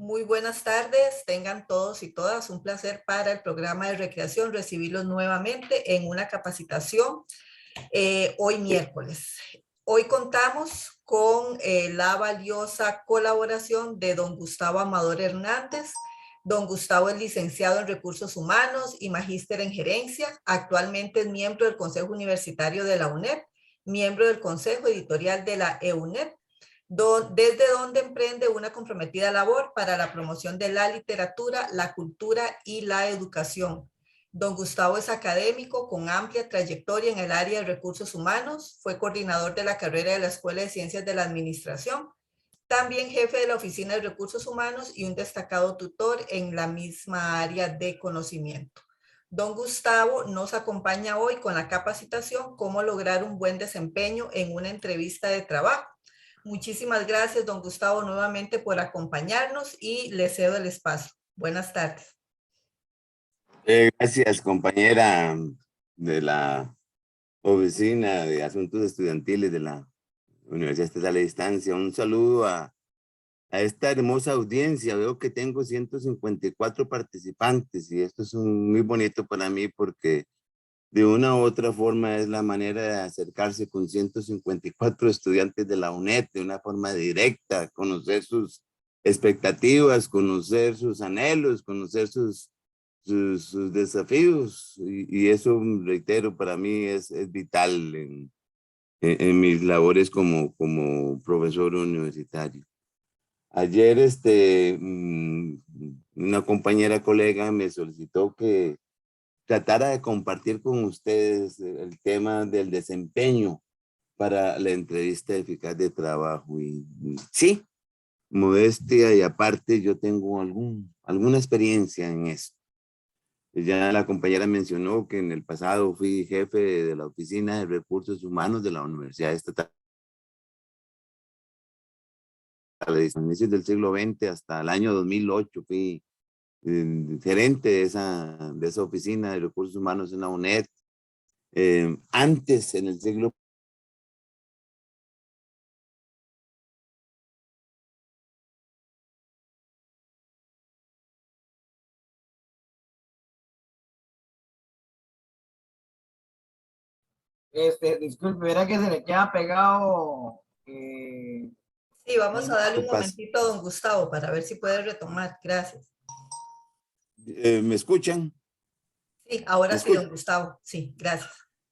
Muy buenas tardes, tengan todos y todas un placer para el programa de recreación recibirlos nuevamente en una capacitación hoy miércoles. Hoy contamos con la valiosa colaboración de don Gustavo Amador Hernández. Don Gustavo es licenciado en Recursos Humanos y magíster en Gerencia. Actualmente es miembro del Consejo Universitario de la UNED, miembro del Consejo Editorial de la EUNED, desde donde emprende una comprometida labor para la promoción de la literatura, la cultura y la educación. Don Gustavo es académico con amplia trayectoria en el área de recursos humanos, fue coordinador de la carrera de la Escuela de Ciencias de la Administración, también jefe de la Oficina de Recursos Humanos y un destacado tutor en la misma área de conocimiento. Don Gustavo nos acompaña hoy con la capacitación Cómo lograr un buen desempeño en una entrevista de trabajo. Muchísimas gracias, don Gustavo, nuevamente por acompañarnos y le cedo el espacio. Buenas tardes. Gracias, compañera de la Oficina de Asuntos Estudiantiles de la Universidad Estatal de Distancia. Un saludo a esta hermosa audiencia. Veo que tengo 154 participantes y esto es muy bonito para mí porque de una u otra forma es la manera de acercarse con 154 estudiantes de la UNED de una forma directa, conocer sus expectativas, conocer sus anhelos, conocer sus desafíos y eso, reitero, para mí es vital en mis labores como profesor universitario. Ayer una compañera colega me solicitó que tratara de compartir con ustedes el tema del desempeño para la entrevista eficaz de trabajo. Y sí, modestia y aparte, yo tengo alguna experiencia en esto. Ya la compañera mencionó que en el pasado fui jefe de la Oficina de Recursos Humanos de la Universidad Estatal. A inicios del siglo XX hasta el año 2008 fui gerente de esa oficina de recursos humanos en la UNED. Antes, en el siglo Disculpe, verá que se le queda pegado. Sí, vamos a darle un momentito a don Gustavo para ver si puede retomar. Gracias. ¿Me escuchan? Sí, ahora sí, don Gustavo. Sí, gracias.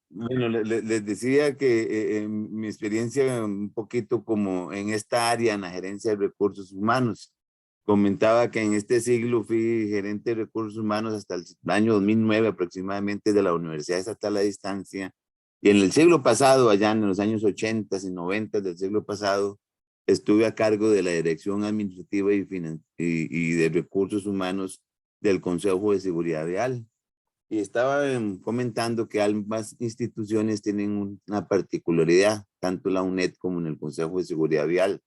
Bueno, les decía que mi experiencia un poquito como en esta área, en la gerencia de recursos humanos. Comentaba que en este siglo fui gerente de recursos humanos hasta el año 2009 aproximadamente de la Universidad Estatal a Distancia. Y en el siglo pasado, allá en los años 80 y 90 del siglo pasado, estuve a cargo de la Dirección Administrativa y de Recursos Humanos del Consejo de Seguridad Vial. Y estaba comentando que ambas instituciones tienen una particularidad, tanto la UNED como en el Consejo de Seguridad Vial.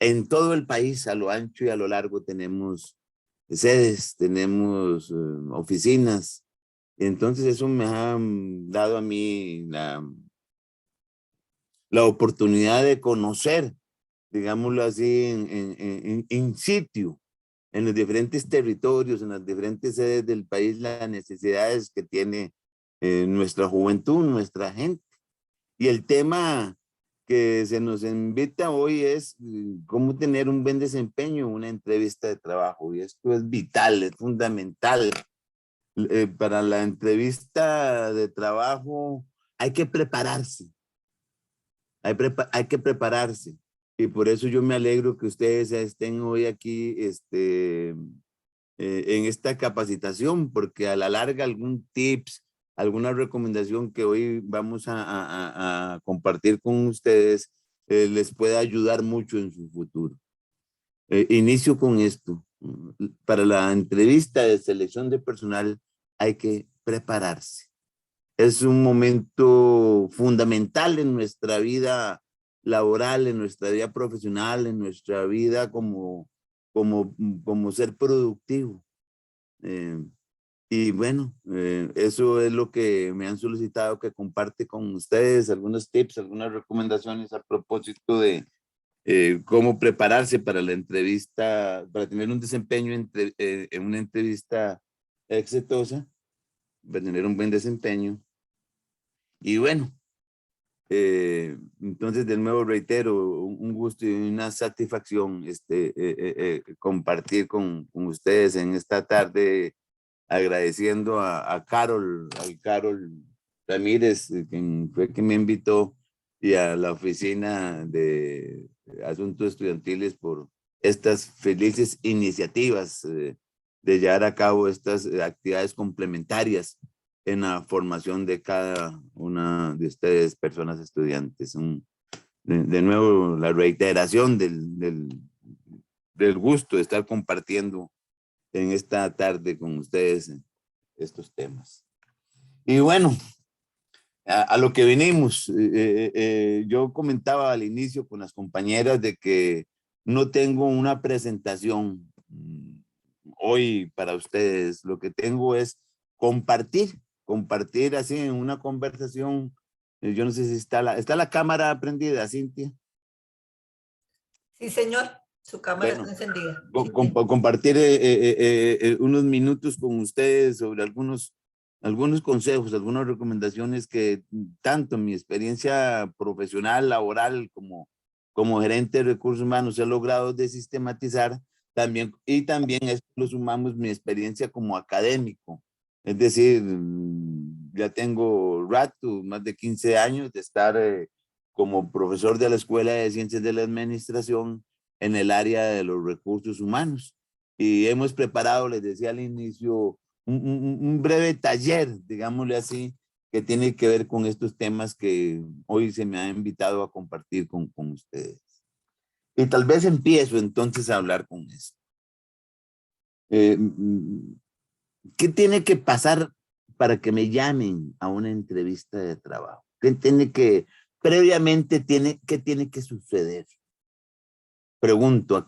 En todo el país, a lo ancho y a lo largo, tenemos sedes, tenemos oficinas. Entonces eso me ha dado a mí la oportunidad de conocer, digámoslo así, in situ, en los diferentes territorios, en las diferentes sedes del país, las necesidades que tiene nuestra juventud, nuestra gente. Y el tema que se nos invita hoy es cómo tener un buen desempeño en una entrevista de trabajo. Y esto es vital, es fundamental. Para la entrevista de trabajo hay que prepararse. Hay que prepararse. Y por eso yo me alegro que ustedes estén hoy aquí en esta capacitación, porque a la larga algún tips, alguna recomendación que hoy vamos a compartir con ustedes les puede ayudar mucho en su futuro. Inicio con esto. Para la entrevista de selección de personal hay que prepararse. Es un momento fundamental en nuestra vida laboral, en nuestra vida profesional, en nuestra vida como ser productivo. Y bueno, eso es lo que me han solicitado que comparte con ustedes, algunos tips, algunas recomendaciones a propósito de cómo prepararse para la entrevista, para tener un desempeño en una entrevista exitosa, para tener un buen desempeño. Y bueno, entonces de nuevo reitero, un gusto y una satisfacción compartir con ustedes en esta tarde, agradeciendo a Carol Ramírez, quien fue quien me invitó, y a la Oficina de Asuntos Estudiantiles por estas felices iniciativas de llevar a cabo estas actividades complementarias en la formación de cada una de ustedes, personas estudiantes. De nuevo, la reiteración del gusto de estar compartiendo en esta tarde con ustedes estos temas. Y bueno, a lo que venimos, yo comentaba al inicio con las compañeras de que no tengo una presentación hoy para ustedes. Lo que tengo es compartir así en una conversación. Yo no sé si está la cámara prendida, Cintia. Sí, señor, su cámara Bueno, está encendida. compartir unos minutos con ustedes sobre algunos consejos, algunas recomendaciones que tanto en mi experiencia profesional, laboral, como gerente de recursos humanos he logrado de sistematizar también, y también a esto lo sumamos mi experiencia como académico. Es decir, ya tengo rato, más de 15 años de estar como profesor de la Escuela de Ciencias de la Administración en el área de los recursos humanos. Y hemos preparado, les decía al inicio, un breve taller, digámosle así, que tiene que ver con estos temas que hoy se me ha invitado a compartir con ustedes. Y tal vez empiezo entonces a hablar con esto. ¿Qué tiene que pasar para que me llamen a una entrevista de trabajo? ¿Qué tiene que, previamente, qué tiene que suceder? Pregunto,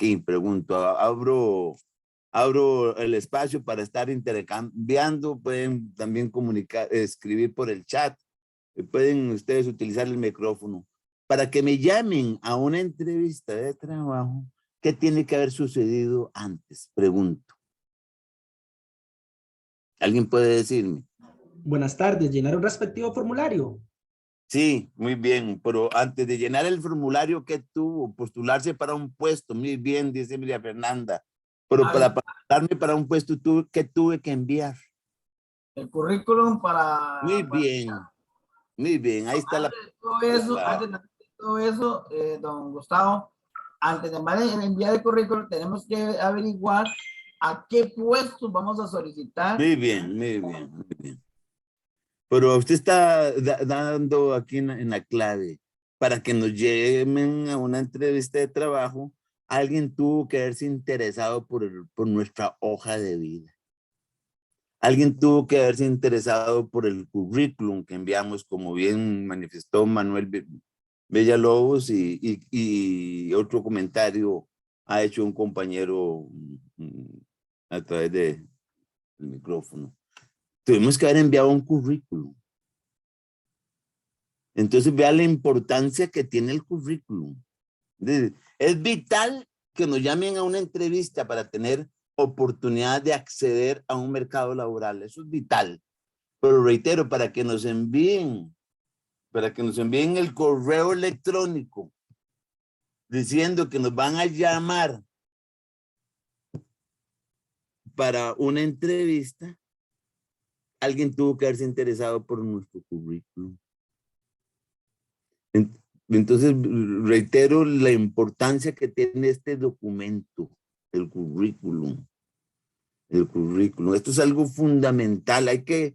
abro el espacio para estar intercambiando. Pueden también escribir por el chat. Pueden ustedes utilizar el micrófono. Para que me llamen a una entrevista de trabajo, ¿qué tiene que haber sucedido antes? Pregunto. ¿Alguien puede decirme? Buenas tardes, llenar un respectivo formulario. Sí, muy bien, pero antes de llenar el formulario, ¿qué tuvo? Postularse para un puesto, muy bien, dice María Fernanda. Pero para postularme para un puesto, ¿qué tuve que enviar? El currículum para... Muy bien, ahí está Antes de todo eso, don Gustavo, antes de enviar el currículum, tenemos que averiguar a qué puestos vamos a solicitar. Muy bien. Pero usted está dando aquí en la clave. Para que nos lleven a una entrevista de trabajo, alguien tuvo que haberse interesado por nuestra hoja de vida. Alguien tuvo que haberse interesado por el currículum que enviamos, como bien manifestó Manuel Villalobos, y otro comentario ha hecho un compañero a través del micrófono. Tuvimos que haber enviado un currículum. Entonces vea la importancia que tiene el currículum. Es vital que nos llamen a una entrevista para tener oportunidad de acceder a un mercado laboral. Eso es vital. Pero reitero, para que nos envíen el correo electrónico diciendo que nos van a llamar para una entrevista, alguien tuvo que haberse interesado por nuestro currículum. Entonces, reitero la importancia que tiene este documento, el currículum. El currículum. Esto es algo fundamental. Hay que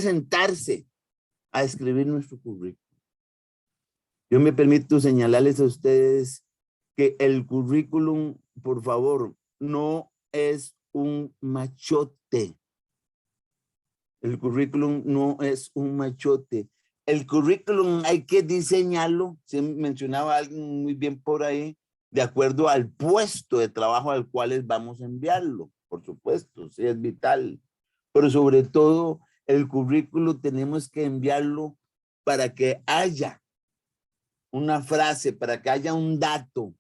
sentarse a escribir nuestro currículum. Yo me permito señalarles a ustedes que el currículum, por favor, no es un machote. El currículum no es un machote. El currículum hay que diseñarlo, se mencionaba alguien muy bien por ahí, de acuerdo al puesto de trabajo al cual vamos a enviarlo. Por supuesto, sí es vital. Pero sobre todo, el currículum tenemos que enviarlo para que haya una frase, para que haya un dato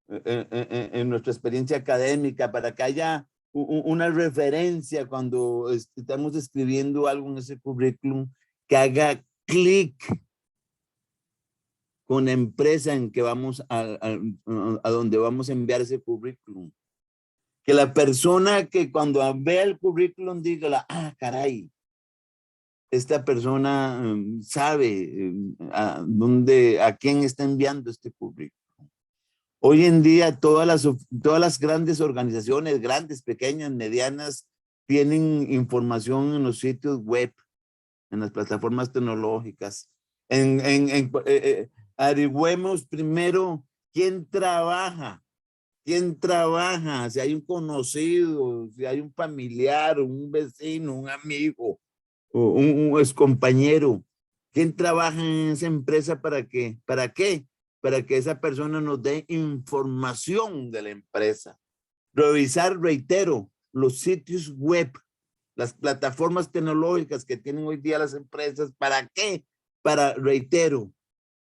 en nuestra experiencia académica, para que haya una referencia cuando estamos escribiendo algo en ese currículum, que haga clic con la empresa en que vamos a donde vamos a enviar ese currículum. Que la persona que cuando vea el currículum diga, caray, esta persona sabe a quién está enviando este currículum. Hoy en día todas las grandes organizaciones, grandes, pequeñas, medianas, tienen información en los sitios web, en las plataformas tecnológicas. Averigüemos primero quién trabaja, si hay un conocido, si hay un familiar, un vecino, un amigo, o un ex compañero. ¿Quién trabaja en esa empresa para qué? ¿Para qué? Para que esa persona nos dé información de la empresa. Revisar, reitero, los sitios web, las plataformas tecnológicas que tienen hoy día las empresas. ¿Para qué? Para, reitero,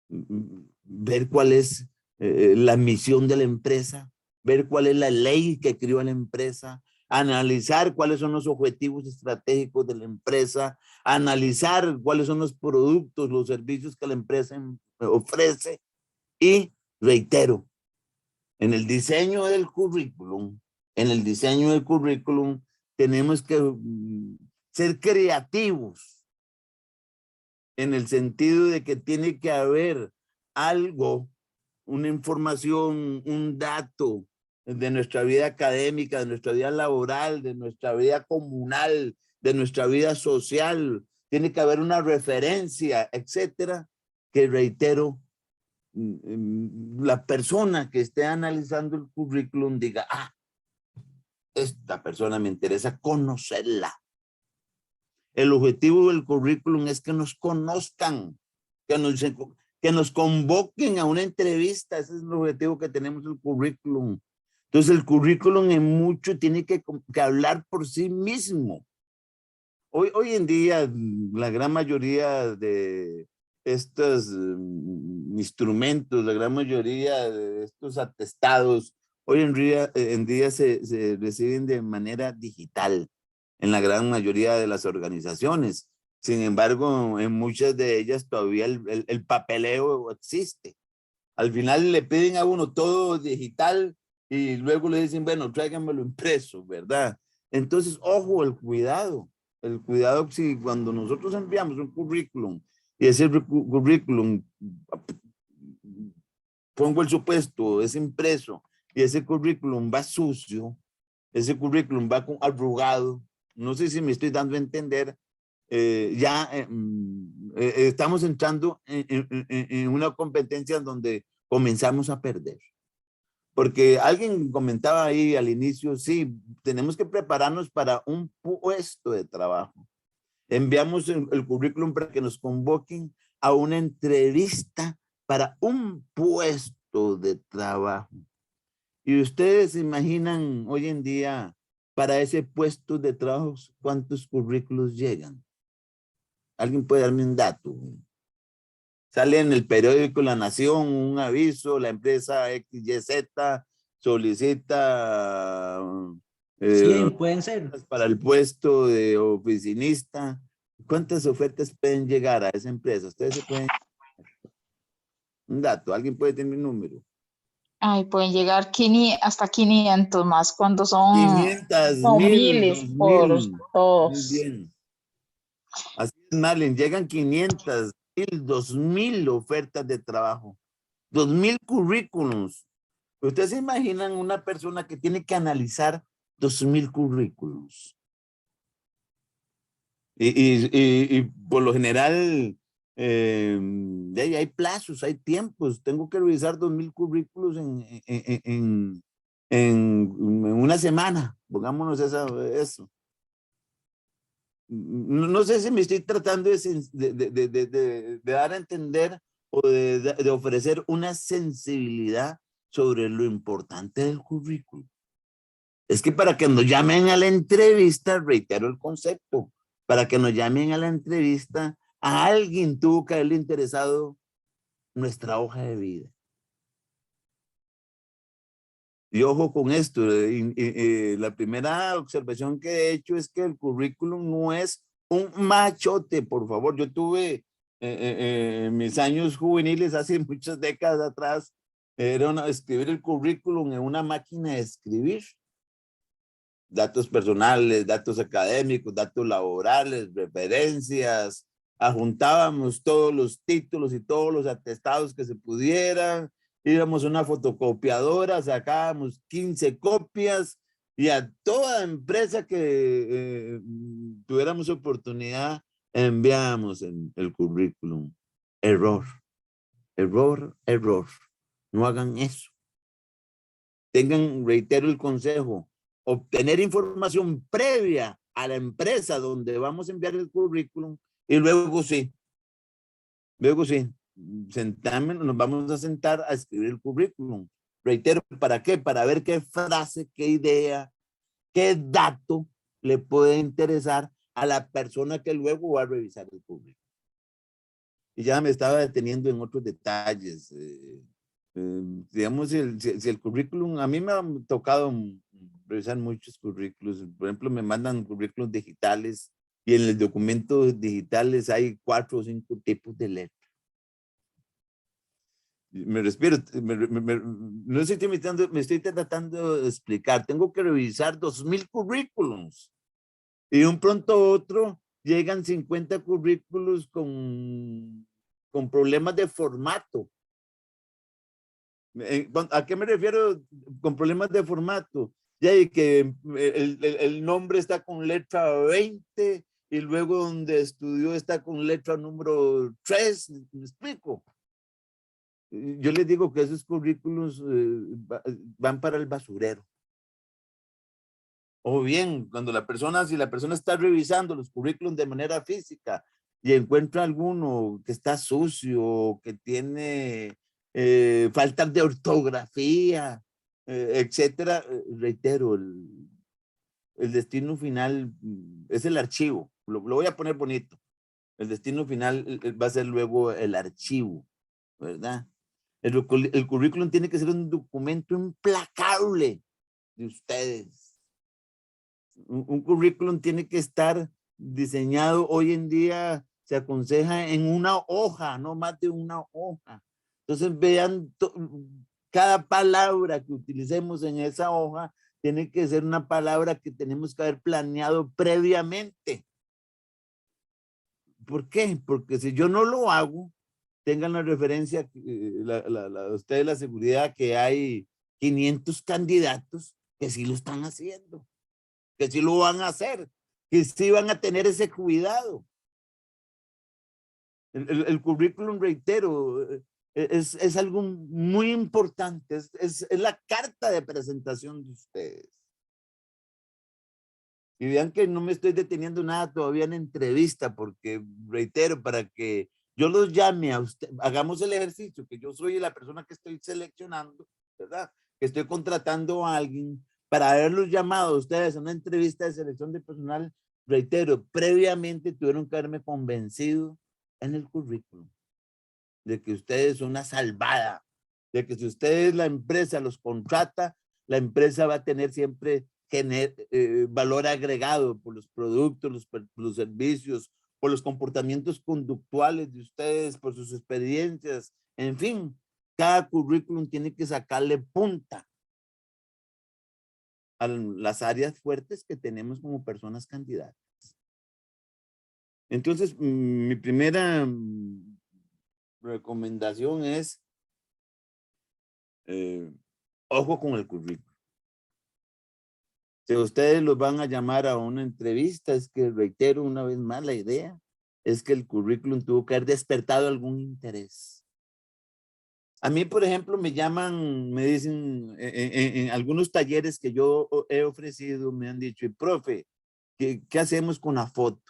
ver cuál es la misión de la empresa, ver cuál es la ley que creó la empresa, analizar cuáles son los objetivos estratégicos de la empresa, analizar cuáles son los productos, los servicios que la empresa ofrece. Y reitero, en el diseño del currículum, tenemos que ser creativos en el sentido de que tiene que haber algo, una información, un dato de nuestra vida académica, de nuestra vida laboral, de nuestra vida comunal, de nuestra vida social. Tiene que haber una referencia, etcétera, que reitero, la persona que esté analizando el currículum diga, esta persona me interesa conocerla. El objetivo del currículum es que nos conozcan, que nos convoquen a una entrevista. Ese es el objetivo que tenemos del currículum. Entonces el currículum en mucho tiene que hablar por sí mismo. Hoy en día la gran mayoría de estos instrumentos, la gran mayoría de estos atestados, hoy en día se reciben de manera digital en la gran mayoría de las organizaciones. Sin embargo, en muchas de ellas todavía el papeleo existe. Al final le piden a uno todo digital y luego le dicen, bueno, tráiganmelo impreso, ¿verdad? Entonces, ojo, el cuidado si cuando nosotros enviamos un currículum y ese currículum, pongo el supuesto, es impreso y ese currículum va sucio, ese currículum va arrugado, no sé si me estoy dando a entender, estamos entrando en una competencia donde comenzamos a perder. Porque alguien comentaba ahí al inicio, sí, tenemos que prepararnos para un puesto de trabajo. Enviamos el currículum para que nos convoquen a una entrevista para un puesto de trabajo. Y ustedes se imaginan hoy en día para ese puesto de trabajo, ¿cuántos currículos llegan? ¿Alguien puede darme un dato? Sale en el periódico La Nación un aviso, la empresa XYZ solicita 100 pueden ser. para el puesto de oficinista. ¿Cuántas ofertas pueden llegar a esa empresa? Ustedes se pueden... Un dato, ¿alguien puede tener un número? Ay, pueden llegar hasta 500 más cuando son 500, miles 1000, por 2000. todos. Muy bien. Así es, Marlene, llegan 500, 1000, 2000 ofertas de trabajo, 2000 currículums. ¿Ustedes se imaginan una persona que tiene que analizar 2000 currículums? Y por lo general, hay plazos, hay tiempos. Tengo que revisar 2000 currículos en una semana. Pongámonos eso. No sé si me estoy tratando de dar a entender o de ofrecer una sensibilidad sobre lo importante del currículum. Es que para que nos llamen a la entrevista, reitero el concepto, para que nos llamen a la entrevista, a alguien tuvo que haberle interesado nuestra hoja de vida. Y ojo con esto, la primera observación que he hecho es que el currículum no es un machote, por favor. Yo tuve mis años juveniles hace muchas décadas atrás, era escribir el currículum en una máquina de escribir. Datos personales, datos académicos, datos laborales, referencias. Ajuntábamos todos los títulos y todos los atestados que se pudieran. Íbamos a una fotocopiadora, sacábamos 15 copias y a toda empresa que tuviéramos oportunidad enviábamos el currículum. Error, error, error. No hagan eso. Tengan, reitero el consejo, obtener información previa a la empresa donde vamos a enviar el currículum y luego sí, nos vamos a sentar a escribir el currículum. Reitero, ¿para qué? Para ver qué frase, qué idea, qué dato le puede interesar a la persona que luego va a revisar el currículum. Y ya me estaba deteniendo en otros detalles. Digamos, si el currículum, a mí me ha tocado revisar muchos currículos. Por ejemplo, me mandan currículos digitales y en el documento digitales hay 4 o 5 tipos de letras. Me respiro, no estoy me estoy tratando de explicar. Tengo que revisar 2000 currículums y de un pronto a otro llegan 50 currículos con problemas de formato. ¿A qué me refiero con problemas de formato? Ya que el nombre está con letra 20 y luego donde estudió está con letra número 3. ¿Me explico? Yo les digo que esos currículos van para el basurero. O bien, cuando si la persona está revisando los currículos de manera física y encuentra alguno que está sucio, que tiene faltas de ortografía, etcétera, reitero, el destino final es el archivo. Lo voy a poner bonito. El destino final va a ser luego el archivo, ¿verdad? El currículum tiene que ser un documento implacable de ustedes. Un currículum tiene que estar diseñado hoy en día, se aconseja en una hoja, no más de una hoja. Entonces vean, cada palabra que utilicemos en esa hoja tiene que ser una palabra que tenemos que haber planeado previamente. ¿Por qué? Porque si yo no lo hago, tengan la referencia, ustedes la seguridad que hay 500 candidatos que sí lo están haciendo, que sí lo van a hacer, que sí van a tener ese cuidado. El currículum, reitero, es algo muy importante, es la carta de presentación de ustedes. Y vean que no me estoy deteniendo nada todavía en entrevista, porque reitero, para que yo los llame a usted, hagamos el ejercicio, que yo soy la persona que estoy seleccionando, ¿verdad? Que estoy contratando a alguien para haberlos llamado a ustedes a una entrevista de selección de personal. Reitero, previamente tuvieron que haberme convencido en el currículum de que ustedes son una salvada, de que si ustedes, la empresa los contrata, la empresa va a tener siempre valor agregado por los productos, los servicios, por los comportamientos conductuales de ustedes, por sus experiencias, en fin, cada currículum tiene que sacarle punta a las áreas fuertes que tenemos como personas candidatas. Entonces, mi primera recomendación es ojo con el currículum. Si ustedes los van a llamar a una entrevista, es que reitero una vez más la idea, es que el currículum tuvo que haber despertado algún interés. A mí, por ejemplo, me llaman, me dicen, en algunos talleres que yo he ofrecido, me han dicho, y profe, ¿qué hacemos con la foto?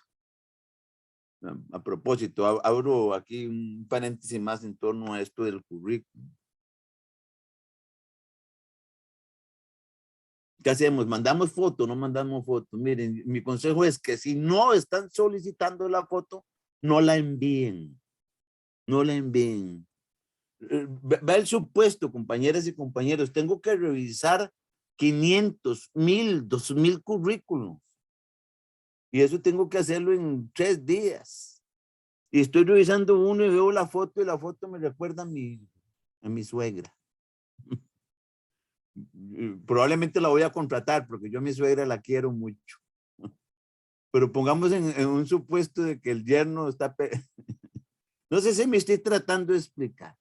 A propósito, abro aquí un paréntesis más en torno a esto del currículum. ¿Qué hacemos? ¿Mandamos foto? ¿No mandamos foto? Miren, mi consejo es que si no están solicitando la foto, no la envíen. No la envíen. Va el supuesto, compañeras y compañeros, tengo que revisar 500, 1000, 2000 currículums. Y eso tengo que hacerlo en 3 días. Y estoy revisando uno y veo la foto y la foto me recuerda a mi suegra. Probablemente la voy a contratar porque yo a mi suegra la quiero mucho. Pero pongamos en un supuesto de que el yerno está... No sé si me estoy tratando de explicar.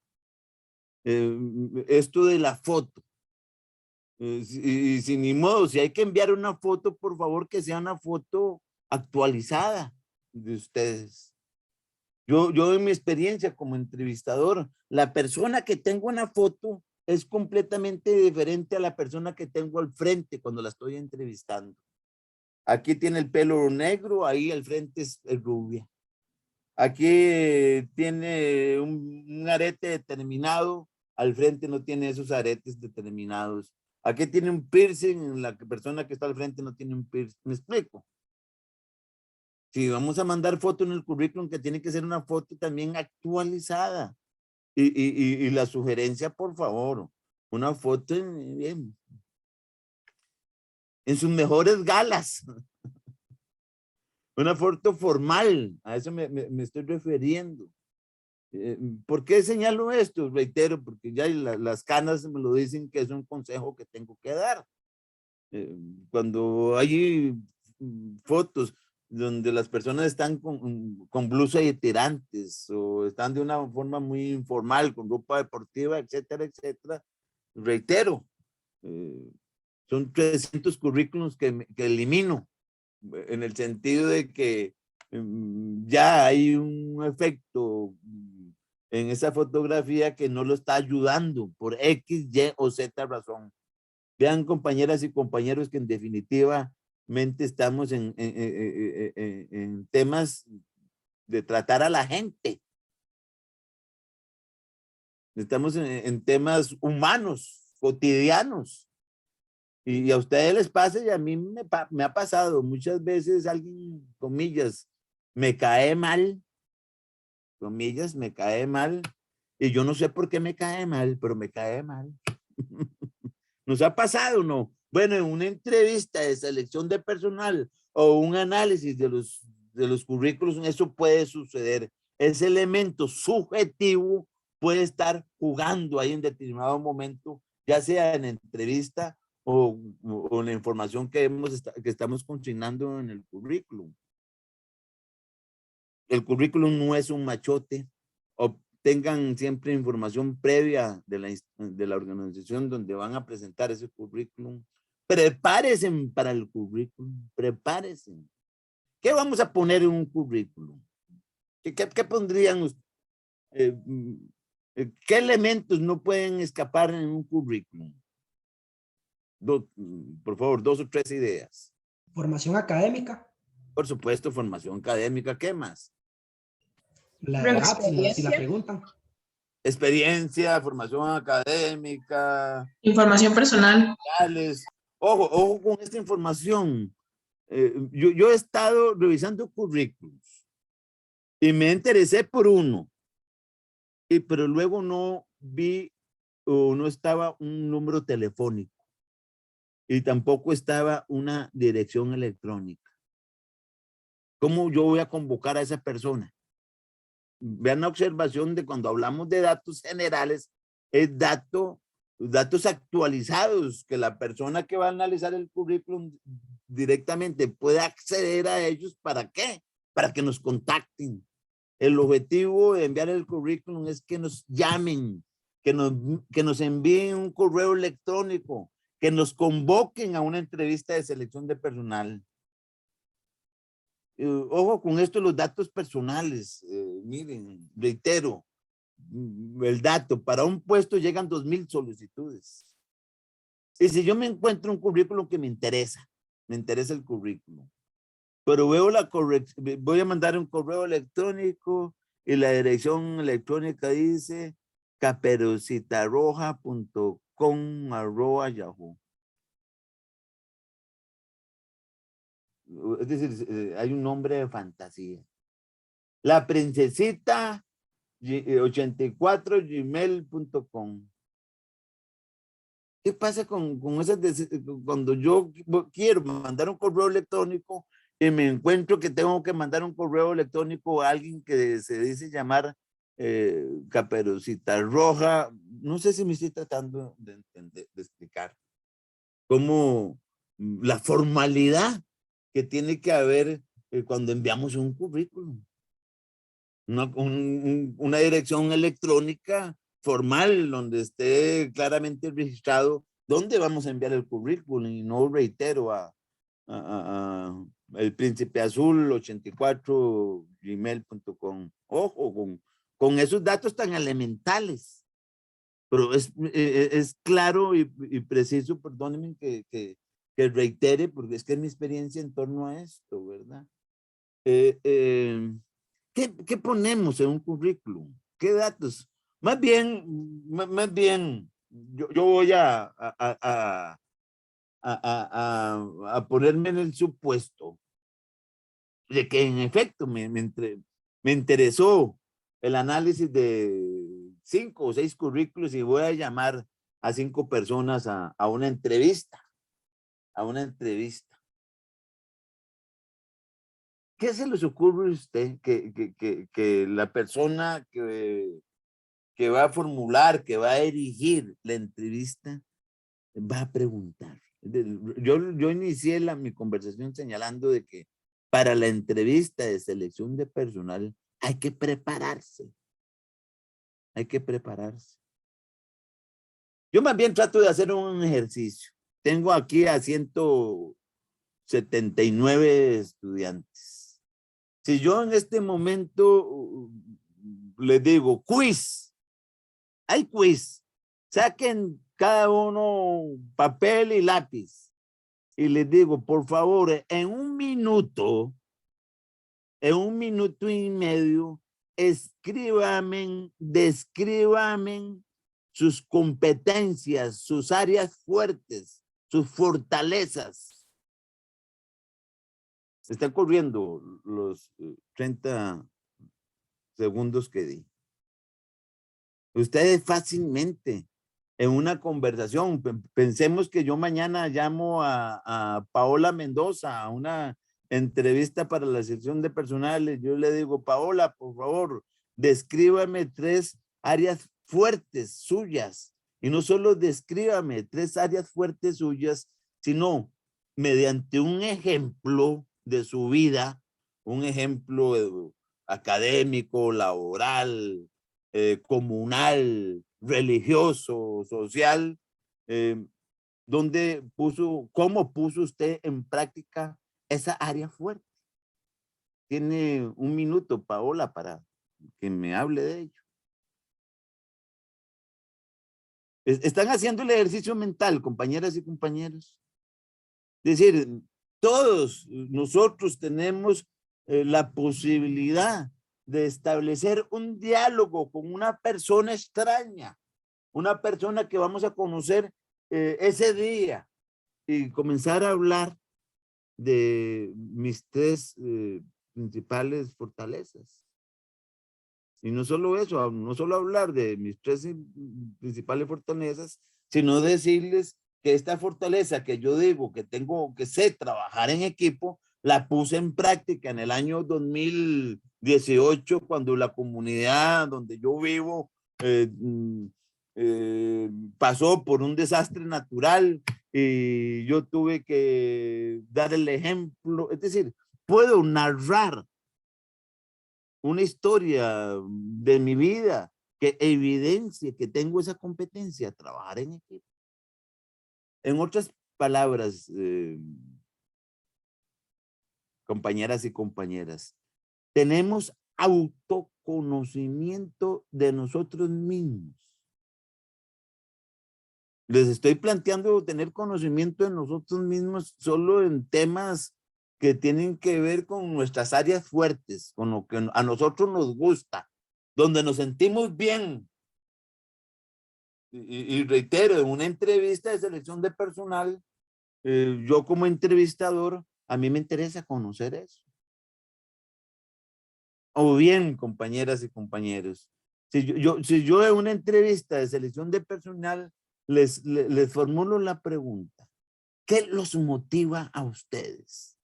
Esto de la foto. Y sin ni modo, si hay que enviar una foto, por favor que sea una foto actualizada de ustedes. Yo en mi experiencia como entrevistador, la persona que tengo en la foto es completamente diferente a la persona que tengo al frente cuando la estoy entrevistando. Aquí tiene el pelo negro, ahí al frente es rubia. Aquí tiene un arete determinado, al frente no tiene esos aretes determinados. Aquí tiene un piercing, la persona que está al frente no tiene un piercing. ¿Me explico? Si vamos a mandar foto en el currículum, que tiene que ser una foto también actualizada. Y la sugerencia, por favor, una foto en sus mejores galas. Una foto formal, a eso me estoy refiriendo. ¿Por qué señalo esto? Reitero, porque ya las canas me lo dicen que es un consejo que tengo que dar. Cuando hay fotos donde las personas están con blusa y tirantes o están de una forma muy informal, con ropa deportiva, etcétera, etcétera, reitero, son 300 currículums que elimino, en el sentido de que ya hay un efecto en esa fotografía que no lo está ayudando por X, Y o Z razón. Vean, compañeras y compañeros, que en definitivamente estamos en temas de tratar a la gente. Estamos en temas humanos, cotidianos. Y a ustedes les pasa y a mí me ha pasado. Muchas veces alguien, comillas, me cae mal, comillas, me cae mal. Y yo no sé por qué me cae mal, pero me cae mal. ¿Nos ha pasado o no? Bueno, en una entrevista de selección de personal o un análisis de los currículos, eso puede suceder. Ese elemento subjetivo puede estar jugando ahí en determinado momento, ya sea en entrevista o la información que estamos consignando en el currículum. El currículum no es un machote. Obtengan siempre información previa de la organización donde van a presentar ese currículum. Prepárense para el currículum, prepárense. ¿Qué vamos a poner en un currículum? ¿Qué pondrían ustedes? ¿Qué elementos no pueden escapar en un currículum? Por favor, 2 o 3 ideas. Formación académica. Por supuesto, formación académica. ¿Qué más? La edad, si la preguntan. Experiencia, formación académica. Información personal. Ojo con esta información. Yo he estado revisando currículums y me interesé por uno, pero luego no vi o no estaba un número telefónico y tampoco estaba una dirección electrónica. ¿Cómo yo voy a convocar a esa persona? Vean la observación de cuando hablamos de datos generales, es datos actualizados, que la persona que va a analizar el currículum directamente pueda acceder a ellos. ¿Para qué? Para que nos contacten. El objetivo de enviar el currículum es que nos llamen, que nos envíen un correo electrónico, que nos convoquen a una entrevista de selección de personal. Ojo con esto, los datos personales. Miren, reitero, el dato, para un puesto llegan 2000 solicitudes. Y si yo me encuentro un currículum que me interesa el currículum, pero veo voy a mandar un correo electrónico y la dirección electrónica dice caperucitarroja.com@yahoo. Es decir, hay un nombre de fantasía. La princesita 84gmail.com. ¿Qué pasa con esas cuando yo quiero mandar un correo electrónico y me encuentro que tengo que mandar un correo electrónico a alguien que se dice llamar Caperucita Roja? No sé si me estoy tratando de entender, de explicar cómo la formalidad que tiene que haber cuando enviamos un currículum. Una dirección electrónica formal donde esté claramente registrado dónde vamos a enviar el currículum, y no reitero a el Príncipe Azul 84 gmail.com. Ojo con esos datos tan elementales, pero es claro y preciso, perdónenme que reitere, porque es que es mi experiencia en torno a esto, ¿verdad? ¿Qué ponemos en un currículum? ¿Qué datos? Más bien, yo voy a ponerme en el supuesto de que en efecto me interesó el análisis de 5 o 6 currículos y voy a llamar a 5 personas a una entrevista. ¿Qué se les ocurre a usted que la persona que va a formular, que va a dirigir la entrevista, va a preguntar? Yo inicié mi conversación señalando de que para la entrevista de selección de personal hay que prepararse. Yo más bien trato de hacer un ejercicio. Tengo aquí a 179 estudiantes. Si yo en este momento les digo quiz, hay quiz, saquen cada uno papel y lápiz y les digo, por favor, en un minuto y medio, descríbame sus competencias, sus áreas fuertes, sus fortalezas. Están corriendo los 30 segundos que di. Ustedes fácilmente en una conversación, pensemos que yo mañana llamo a Paola Mendoza a una entrevista para la sección de personales. Yo le digo, Paola, por favor, descríbame 3 áreas fuertes suyas. Y no solo descríbame 3 áreas fuertes suyas, sino mediante un ejemplo de su vida, un ejemplo académico, laboral, comunal, religioso, social, cómo puso usted en práctica esa área fuerte. Tiene un minuto, Paola, para que me hable de ello. Están haciendo el ejercicio mental, compañeras y compañeros. Es decir, todos nosotros tenemos la posibilidad de establecer un diálogo con una persona extraña, una persona que vamos a conocer ese día y comenzar a hablar de mis 3 principales fortalezas. Y no solo eso, no solo hablar de mis 3 principales fortalezas, sino decirles que esta fortaleza que yo digo que tengo, que sé trabajar en equipo, la puse en práctica en el año 2018 cuando la comunidad donde yo vivo pasó por un desastre natural y yo tuve que dar el ejemplo. Es decir, puedo narrar una historia de mi vida que evidencie que tengo esa competencia, trabajar en equipo. En otras palabras, compañeras y compañeras, tenemos autoconocimiento de nosotros mismos. Les estoy planteando tener conocimiento de nosotros mismos solo en temas que tienen que ver con nuestras áreas fuertes, con lo que a nosotros nos gusta, donde nos sentimos bien. Y reitero, en una entrevista de selección de personal, yo como entrevistador, a mí me interesa conocer eso. O bien, compañeras y compañeros, Si yo en una entrevista de selección de personal les formulo la pregunta, ¿qué los motiva a ustedes?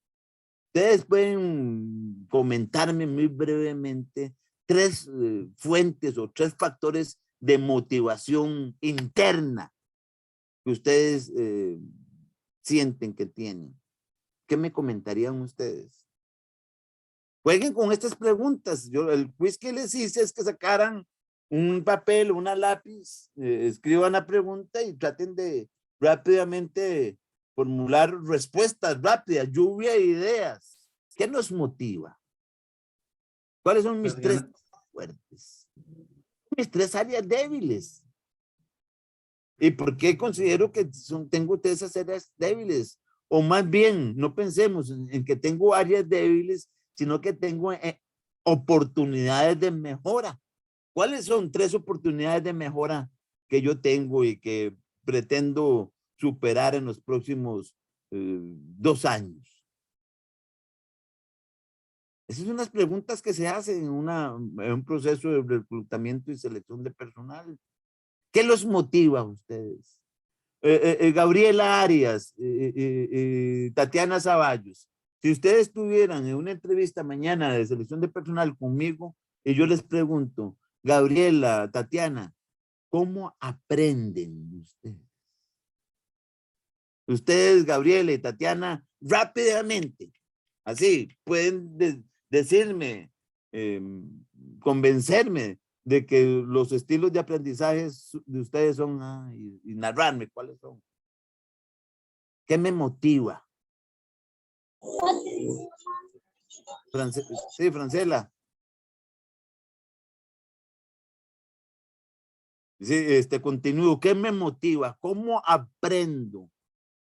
Ustedes pueden comentarme muy brevemente 3 fuentes o 3 factores de motivación interna que ustedes sienten que tienen. ¿Qué me comentarían ustedes? Jueguen con estas preguntas. El quiz que les hice es que sacaran un papel, una lápiz, escriban la pregunta y traten de rápidamente formular respuestas rápidas, lluvia de ideas. ¿Qué nos motiva? ¿Cuáles son mis 3 fuertes? Mis 3 áreas débiles. ¿Y por qué considero que tengo esas áreas débiles? O más bien, no pensemos en que tengo áreas débiles, sino que tengo oportunidades de mejora. ¿Cuáles son 3 oportunidades de mejora que yo tengo y que pretendo superar en los próximos 2 años? Esas son las preguntas que se hacen en un proceso de reclutamiento y selección de personal. ¿Qué los motiva a ustedes? Gabriela Arias, Tatiana Zavallos, si ustedes estuvieran en una entrevista mañana de selección de personal conmigo y yo les pregunto, Gabriela, Tatiana, ¿cómo aprenden ustedes? Ustedes, Gabriela y Tatiana, rápidamente, así, pueden decirme, convencerme de que los estilos de aprendizaje de ustedes son, y narrarme cuáles son. ¿Qué me motiva? Sí, Francela. Sí, continúo. ¿Qué me motiva? ¿Cómo aprendo?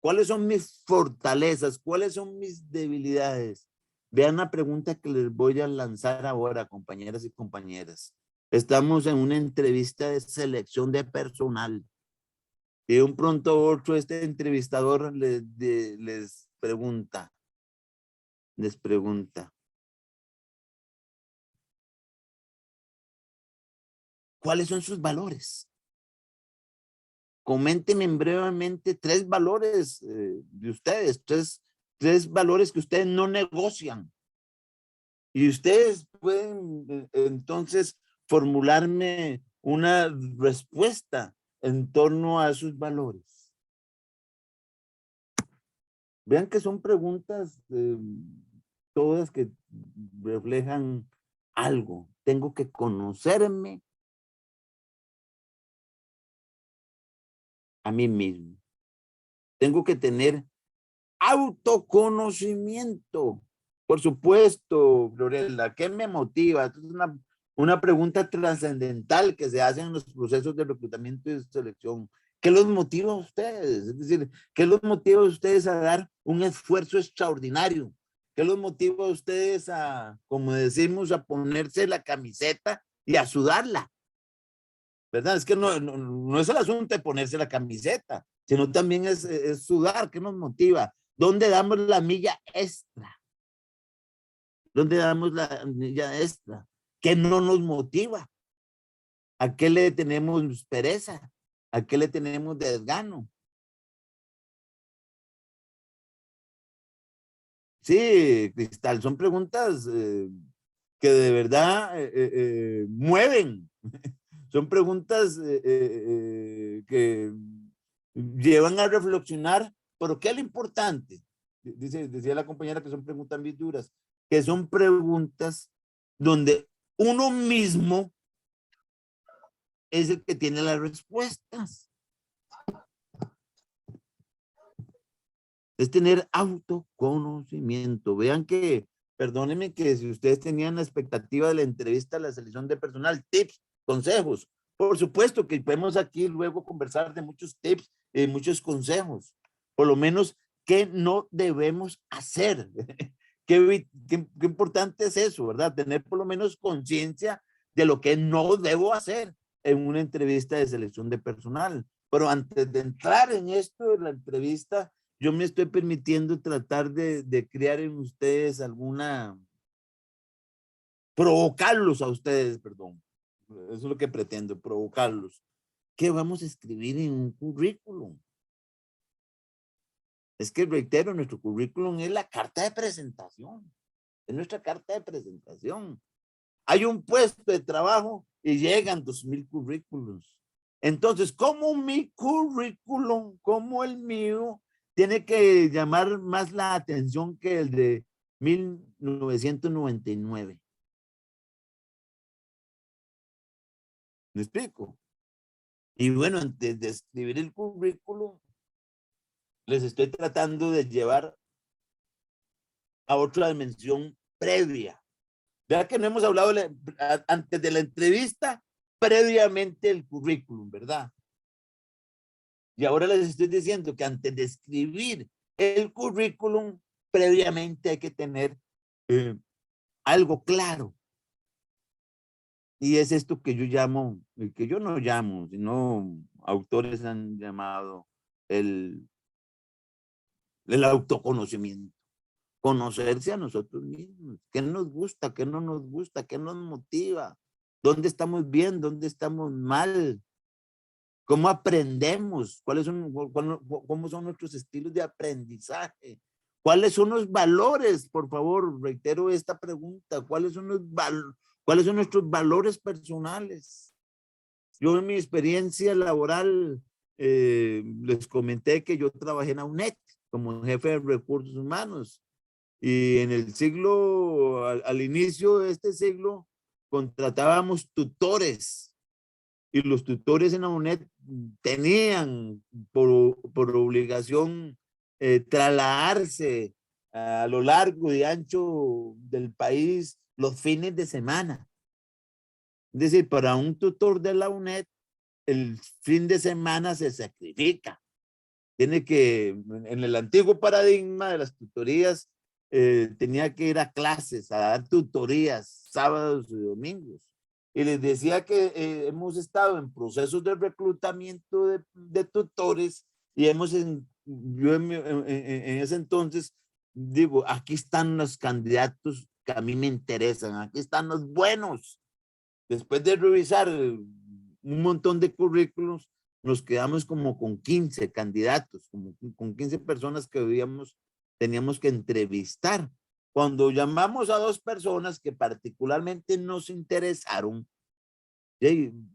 ¿Cuáles son mis fortalezas? ¿Cuáles son mis debilidades? Vean la pregunta que les voy a lanzar ahora, compañeras y compañeras. Estamos en una entrevista de selección de personal. Y de un pronto a otro este entrevistador les pregunta. ¿Cuáles son sus valores? Coméntenme brevemente 3 valores de ustedes, 3 valores que ustedes no negocian. Y ustedes pueden entonces formularme una respuesta en torno a sus valores. Vean que son preguntas todas que reflejan algo. Tengo que conocerme a mí mismo. Tengo que tener autoconocimiento. Por supuesto, Florela, ¿qué me motiva? Esto es una pregunta trascendental que se hace en los procesos de reclutamiento y selección. ¿Qué los motiva a ustedes? Es decir, ¿qué los motiva a ustedes a dar un esfuerzo extraordinario? ¿Qué los motiva a ustedes a, como decimos, a ponerse la camiseta y a sudarla? ¿Verdad? Es que no es el asunto de ponerse la camiseta, sino también es sudar. ¿Qué nos motiva? ¿Dónde damos la milla extra? ¿Dónde damos la milla extra? ¿Qué no nos motiva? ¿A qué le tenemos pereza? ¿A qué le tenemos desgano? Sí, Cristal, son preguntas que de verdad mueven. Son preguntas que llevan a reflexionar, pero ¿qué es lo importante? Decía la compañera que son preguntas muy duras, que son preguntas donde uno mismo es el que tiene las respuestas. Es tener autoconocimiento. Vean que, perdónenme que si ustedes tenían la expectativa de la entrevista a la selección de personal, tips, consejos. Por supuesto que podemos aquí luego conversar de muchos tips y muchos consejos. Por lo menos, ¿qué no debemos hacer? Qué importante es eso, ¿verdad? Tener por lo menos conciencia de lo que no debo hacer en una entrevista de selección de personal. Pero antes de entrar en esto de la entrevista, yo me estoy permitiendo tratar de crear en ustedes provocarlos a ustedes, perdón, eso es lo que pretendo, provocarlos. ¿Qué vamos a escribir en un currículum? Es que reitero, nuestro currículum es la carta de presentación. Es nuestra carta de presentación. Hay un puesto de trabajo y llegan 2,000 currículums. Entonces, ¿cómo mi currículum, como el mío, tiene que llamar más la atención que el de 1999? ¿Me explico? Y bueno, antes de escribir el currículum, les estoy tratando de llevar a otra dimensión previa. Vea que no hemos hablado antes de la entrevista, previamente el currículum, ¿verdad? Y ahora les estoy diciendo que antes de escribir el currículum, previamente hay que tener algo claro. Y es esto que yo llamo, que yo no llamo, sino autores han llamado el autoconocimiento. Conocerse a nosotros mismos. ¿Qué nos gusta? ¿Qué no nos gusta? ¿Qué nos motiva? ¿Dónde estamos bien? ¿Dónde estamos mal? ¿Cómo aprendemos? ¿Cómo son nuestros estilos de aprendizaje? ¿Cuáles son los valores? Por favor, reitero esta pregunta. ¿Cuáles son nuestros valores personales? Yo en mi experiencia laboral les comenté que yo trabajé en AUNET como jefe de recursos humanos. Y en el siglo, al inicio de este siglo, contratábamos tutores. Y los tutores en la UNED tenían por obligación trasladarse a lo largo y ancho del país los fines de semana. Es decir, para un tutor de la UNED, el fin de semana se sacrifica. Tiene que, en el antiguo paradigma de las tutorías, tenía que ir a clases, a dar tutorías, sábados y domingos. Y les decía que hemos estado en procesos de reclutamiento de tutores y yo en ese entonces digo, aquí están los candidatos que a mí me interesan, aquí están los buenos. Después de revisar un montón de currículos, nos quedamos como con 15 candidatos, como con 15 personas que teníamos que entrevistar. Cuando llamamos a 2 personas que particularmente nos interesaron, en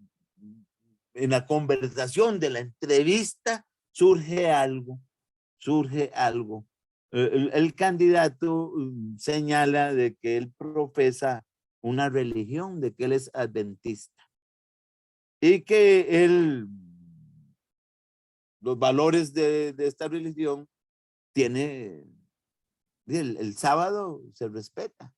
la conversación de la entrevista surge algo. El candidato señala de que él profesa una religión, de que él es adventista y que los valores de esta religión tiene, el sábado se respeta.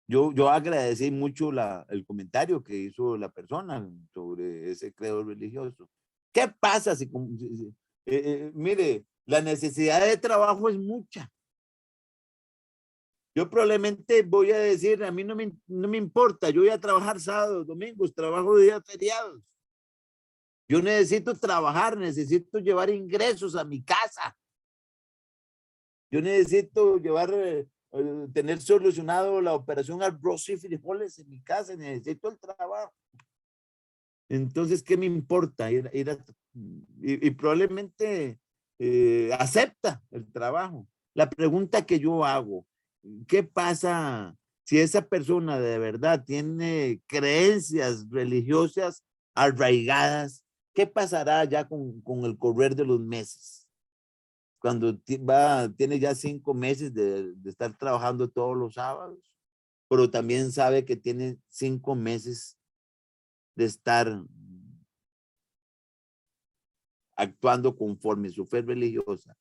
Yo agradecí mucho el comentario que hizo la persona sobre ese credo religioso. ¿Qué pasa si mire, la necesidad de trabajo es mucha? Yo probablemente voy a decir, a mí no me importa, yo voy a trabajar sábados, domingos, trabajo de días feriados. Yo necesito trabajar, necesito llevar ingresos a mi casa. Yo necesito tener solucionado la operación arroz y frijoles en mi casa, necesito el trabajo. Entonces, ¿qué me importa? Y probablemente acepta el trabajo. La pregunta que yo hago, ¿qué pasa si esa persona de verdad tiene creencias religiosas arraigadas? ¿Qué pasará ya con el correr de los meses? Cuando tiene ya 5 meses de estar trabajando todos los sábados, pero también sabe que tiene 5 meses de estar actuando conforme su fe religiosa.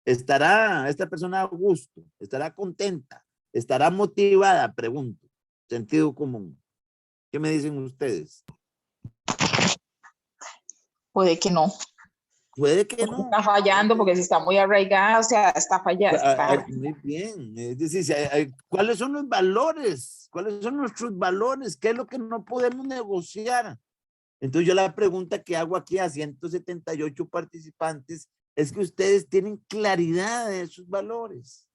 ¿Estará esta persona a gusto? ¿Estará contenta? ¿Estará motivada? Pregunto. Sentido común. ¿Qué me dicen ustedes? Puede que no. Puede que no. Está fallando porque si está muy arraigada, o sea, está fallando. Muy bien. Es decir, ¿cuáles son los valores? ¿Cuáles son nuestros valores? ¿Qué es lo que no podemos negociar? Entonces yo la pregunta que hago aquí a 178 participantes es que ustedes tienen claridad de sus valores.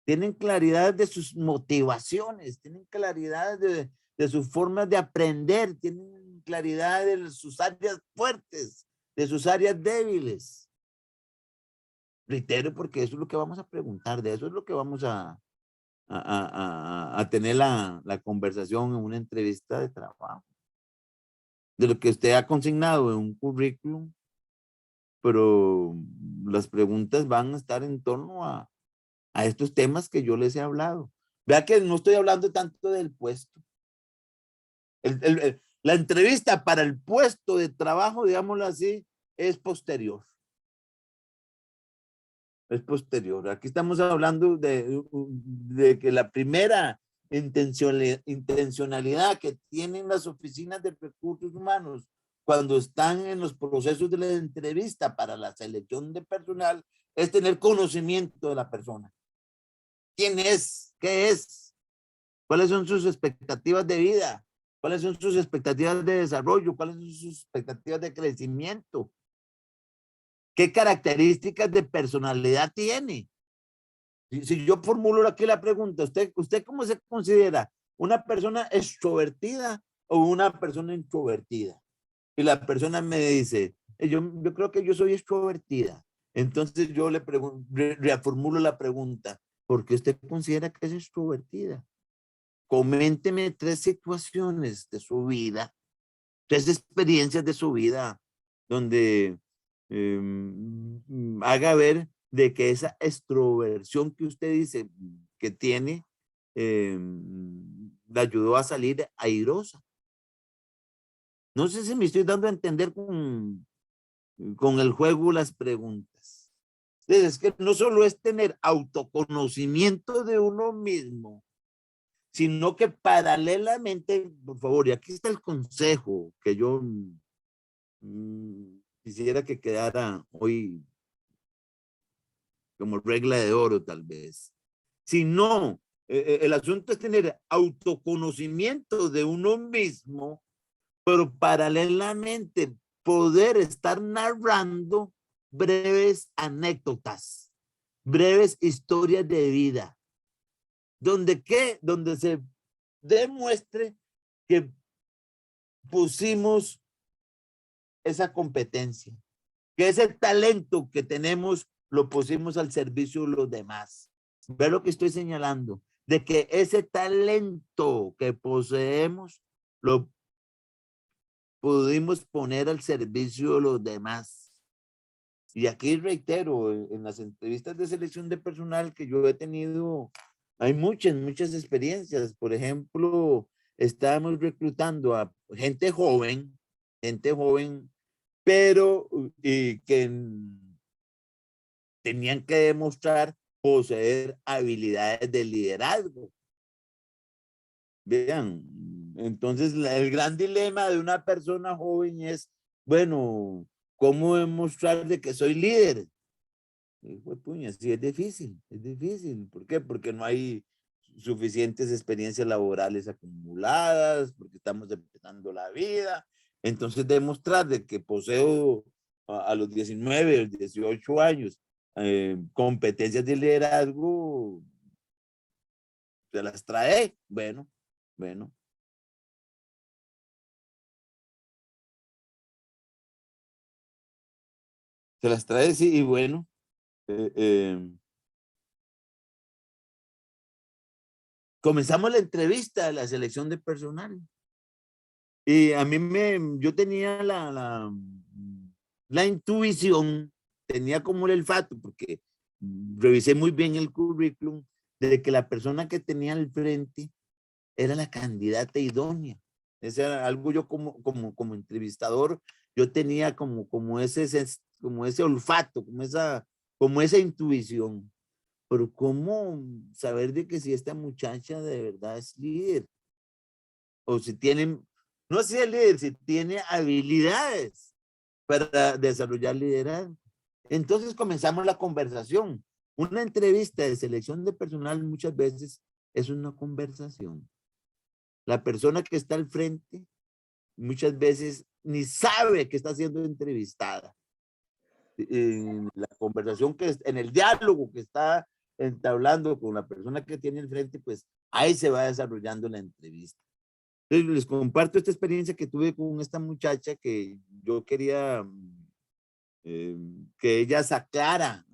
tienen claridad de sus motivaciones, tienen claridad de sus formas de aprender, tienen claridad de sus áreas fuertes, de sus áreas débiles. Reitero, porque eso es lo que vamos a preguntar, de eso es lo que vamos a tener la conversación en una entrevista de trabajo. De lo que usted ha consignado en un currículum, pero las preguntas van a estar en torno a estos temas que yo les he hablado. Vea que no estoy hablando tanto del puesto. La entrevista para el puesto de trabajo, digámoslo así, es posterior. Es posterior. Aquí estamos hablando de que la primera intencionalidad que tienen las oficinas de recursos humanos cuando están en los procesos de la entrevista para la selección de personal es tener conocimiento de la persona. ¿Quién es? ¿Qué es? ¿Cuáles son sus expectativas de vida? ¿Cuáles son sus expectativas de desarrollo? ¿Cuáles son sus expectativas de crecimiento? ¿Qué características de personalidad tiene? Si yo formulo aquí la pregunta, ¿usted cómo se considera? ¿Una persona extrovertida o una persona introvertida? Y la persona me dice, yo creo que yo soy extrovertida. Entonces yo le reformulo la pregunta, ¿por qué usted considera que es extrovertida? Coménteme 3 situaciones de su vida, 3 experiencias de su vida, donde haga ver de que esa extroversión que usted dice que tiene, la ayudó a salir airosa. No sé si me estoy dando a entender con el juego las preguntas. Entonces, es que no solo es tener autoconocimiento de uno mismo, sino que paralelamente, por favor, y aquí está el consejo que yo quisiera que quedara hoy como regla de oro tal vez. Si no, el asunto es tener autoconocimiento de uno mismo, pero paralelamente poder estar narrando breves anécdotas, breves historias de vida, donde se demuestre que pusimos esa competencia, que ese talento que tenemos lo pusimos al servicio de los demás. Ve lo que estoy señalando, de que ese talento que poseemos lo pudimos poner al servicio de los demás. Y aquí reitero, en las entrevistas de selección de personal que yo he tenido, hay muchas experiencias. Por ejemplo, estábamos reclutando a gente joven, pero que tenían que demostrar poseer habilidades de liderazgo. Vean, entonces el gran dilema de una persona joven es, bueno, ¿cómo demostrar de que soy líder? Pues, puña, sí, es difícil, es difícil. ¿Por qué? Porque no hay suficientes experiencias laborales acumuladas, porque estamos empezando la vida. Entonces, demostrar de que poseo a los 19, 18 años competencias de liderazgo, se las trae, bueno. Se las trae, sí, y bueno. Comenzamos la entrevista de la selección de personal. Y a mí yo tenía la intuición, tenía como el olfato, porque revisé muy bien el currículum, de que la persona que tenía al frente era la candidata idónea. Ese era algo yo como entrevistador, yo tenía como ese olfato, como esa intuición. Pero ¿cómo saber de que si esta muchacha de verdad es líder? O si tiene, no si es líder, si tiene habilidades para desarrollar liderazgo. Entonces comenzamos la conversación. Una entrevista de selección de personal muchas veces es una conversación. La persona que está al frente muchas veces ni sabe que está siendo entrevistada. En la conversación en el diálogo que está entablando con la persona que tiene enfrente, pues ahí se va desarrollando la entrevista. Entonces, les comparto esta experiencia que tuve con esta muchacha que yo quería que ella sacara,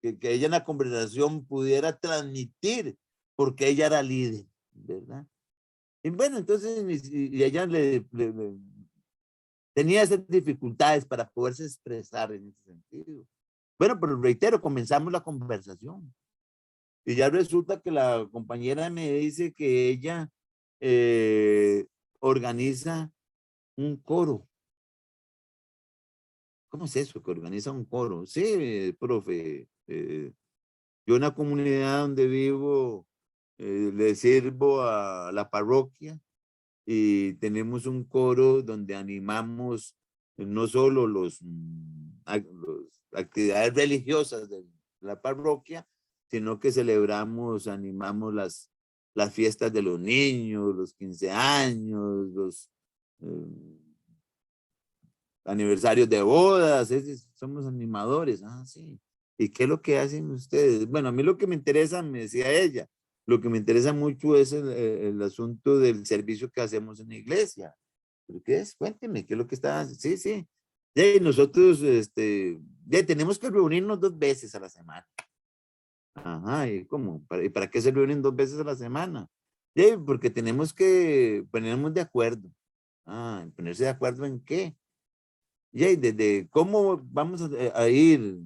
que ella en la conversación pudiera transmitir, porque ella era líder, ¿verdad? Y bueno, entonces, y ella tenía esas dificultades para poderse expresar en ese sentido. Bueno, pero reitero, comenzamos la conversación. Y ya resulta que la compañera me dice que ella organiza un coro. ¿Cómo es eso? Que organiza un coro. Sí, profe. Yo en la comunidad donde vivo le sirvo a la parroquia y tenemos un coro donde animamos no solo los actividades religiosas de la parroquia, sino que celebramos, animamos las fiestas de los niños, los 15 años, los aniversarios de bodas, somos animadores. Ah, sí. ¿Y qué es lo que hacen ustedes? Bueno, a mí lo que me interesa, me decía ella, lo que me interesa mucho es el asunto del servicio que hacemos en la iglesia. ¿Pero qué es? Cuénteme, ¿qué es lo que está haciendo? Sí, sí. Y nosotros ya tenemos que reunirnos 2 veces a la semana. Ajá, ¿y cómo? ¿Y para qué se reúnen 2 veces a la semana? Porque tenemos que ponernos de acuerdo. Ah, ¿ponerse de acuerdo en qué? Desde cómo vamos a ir,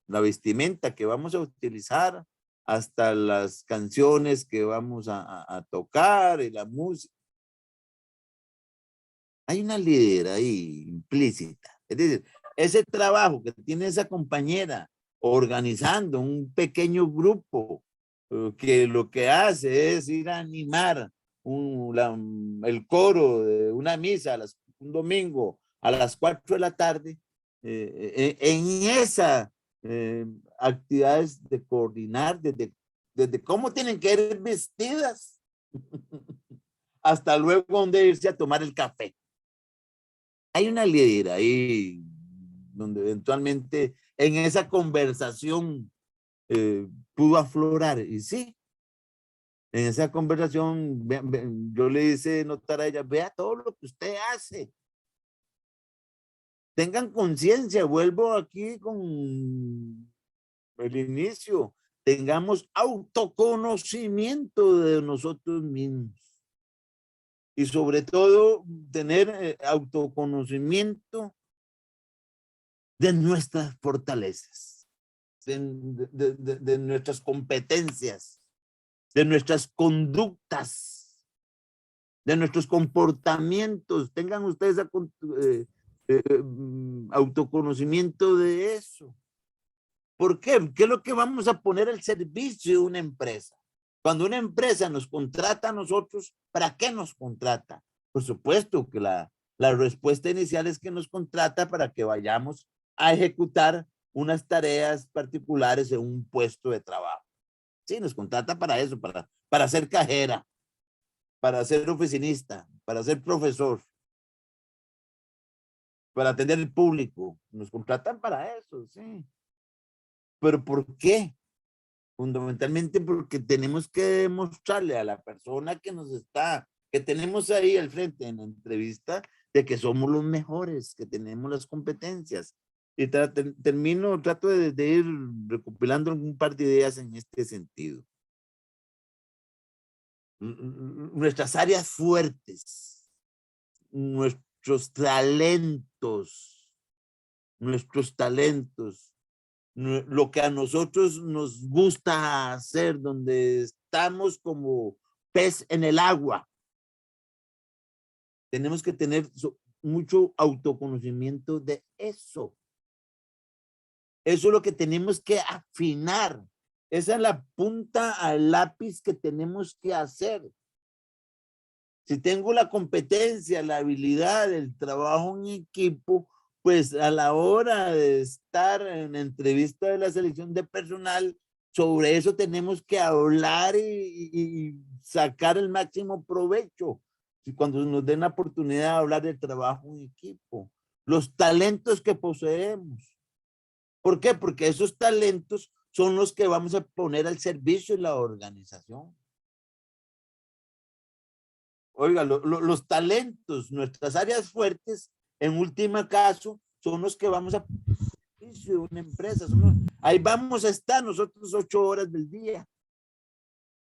la vestimenta que vamos a utilizar, hasta las canciones que vamos a tocar y la música. Hay una líder ahí implícita. Es decir, ese trabajo que tiene esa compañera organizando un pequeño grupo que lo que hace es ir a animar el coro de una misa un domingo a las 4 de la tarde, en esa actividades de coordinar desde cómo tienen que ir vestidas hasta luego donde irse a tomar el café. Hay una líder ahí donde eventualmente en esa conversación pudo aflorar. Y sí, en esa conversación yo le hice notar a ella, vea todo lo que usted hace. Tengan conciencia, vuelvo aquí con el inicio, tengamos autoconocimiento de nosotros mismos. Y sobre todo, tener autoconocimiento de nuestras fortalezas, de nuestras competencias, de nuestras conductas, de nuestros comportamientos. Tengan ustedes autoconocimiento de eso. ¿Por qué? ¿Qué es lo que vamos a poner al servicio de una empresa? Cuando una empresa nos contrata a nosotros, ¿para qué nos contrata? Por supuesto que la respuesta inicial es que nos contrata para que vayamos a ejecutar unas tareas particulares en un puesto de trabajo. Sí, nos contrata para eso, para ser cajera, para ser oficinista, para ser profesor, para atender el público. Nos contratan para eso, sí. ¿Pero por qué? Fundamentalmente porque tenemos que demostrarle a la persona que tenemos ahí al frente en la entrevista, de que somos los mejores, que tenemos las competencias. Y trato de ir recopilando un par de ideas en este sentido. Nuestras áreas fuertes, nuestros talentos, lo que a nosotros nos gusta hacer, donde estamos como pez en el agua. Tenemos que tener mucho autoconocimiento de eso. Eso es lo que tenemos que afinar. Esa es la punta al lápiz que tenemos que hacer. Si tengo la competencia, la habilidad, el trabajo en equipo, pues a la hora de estar en la entrevista de la selección de personal, sobre eso tenemos que hablar y sacar el máximo provecho. Cuando nos den la oportunidad de hablar del trabajo en equipo, los talentos que poseemos. ¿Por qué? Porque esos talentos son los que vamos a poner al servicio de la organización. Oiga, los talentos, nuestras áreas fuertes, en última caso, son los que vamos a de una empresa. Ahí vamos a estar nosotros 8 horas del día.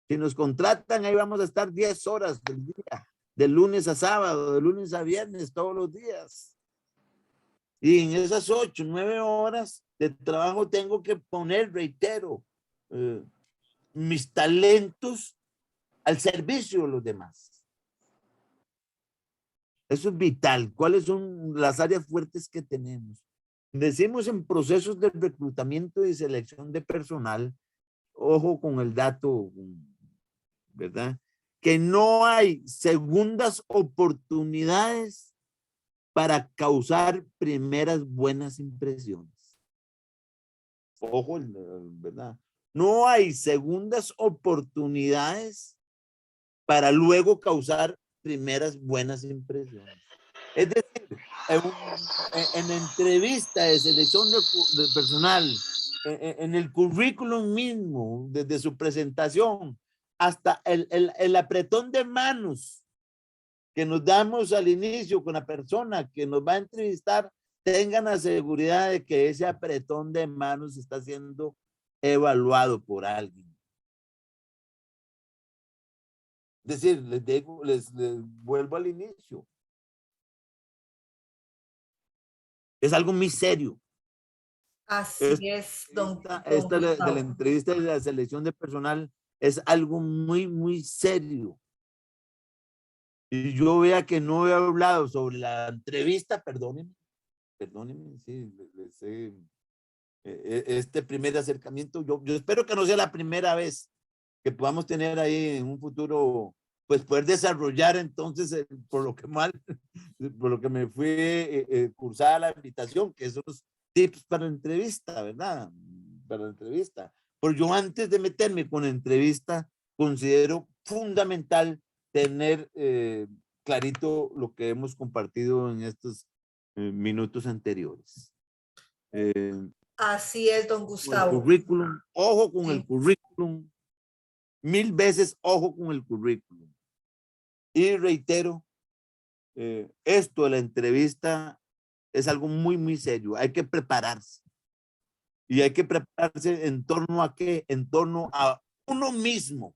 Si nos contratan, ahí vamos a estar 10 horas del día, de lunes a sábado, de lunes a viernes, todos los días. Y en esas 8, 9 horas de trabajo tengo que poner, reitero, mis talentos al servicio de los demás. Eso es vital. ¿Cuáles son las áreas fuertes que tenemos? Decimos en procesos de reclutamiento y selección de personal, ojo con el dato, ¿verdad? Que no hay segundas oportunidades para causar primeras buenas impresiones. Ojo, ¿verdad? No hay segundas oportunidades para luego causar primeras buenas impresiones. Es decir, en entrevista de selección de personal, en el currículum mismo, desde su presentación, hasta el apretón de manos que nos damos al inicio con la persona que nos va a entrevistar, tengan la seguridad de que ese apretón de manos está siendo evaluado por alguien. Es decir, les vuelvo al inicio. Es algo muy serio. Así es, don Esta de la Gustavo. entrevista de la selección de personal es algo muy, muy serio. Y yo vea que no he hablado sobre la entrevista, perdónenme, sí, este primer acercamiento, yo espero que no sea la primera vez que podamos tener ahí en un futuro, pues poder desarrollar entonces, por lo que me fue cursada la invitación, que son los tips para entrevista, ¿verdad? Para la entrevista. Pero yo antes de meterme con entrevista, considero fundamental tener clarito lo que hemos compartido en estos minutos anteriores. Así es, don Gustavo. El currículum, ojo con Sí. el currículum. 1000 veces ojo con el currículum. Y reitero, esto de la entrevista es algo muy, muy serio. Hay que prepararse. Y hay que prepararse en torno a qué? En torno a uno mismo.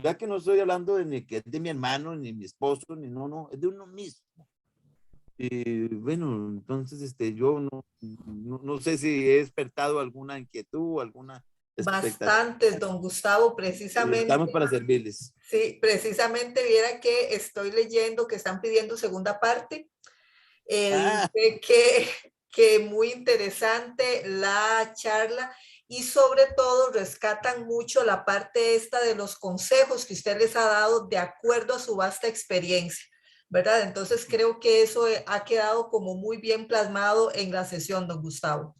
Ya que no estoy hablando de ni que es de mi hermano, ni mi esposo, ni no, es de uno mismo. Y bueno, entonces yo no sé si he despertado alguna inquietud, alguna expectativa. Bastantes, don Gustavo, precisamente. Estamos para servirles. Sí, precisamente viera que estoy leyendo que están pidiendo segunda parte. Dice que muy interesante la charla y sobre todo rescatan mucho la parte esta de los consejos que usted les ha dado de acuerdo a su vasta experiencia, ¿verdad? Entonces creo que eso ha quedado como muy bien plasmado en la sesión, don Gustavo.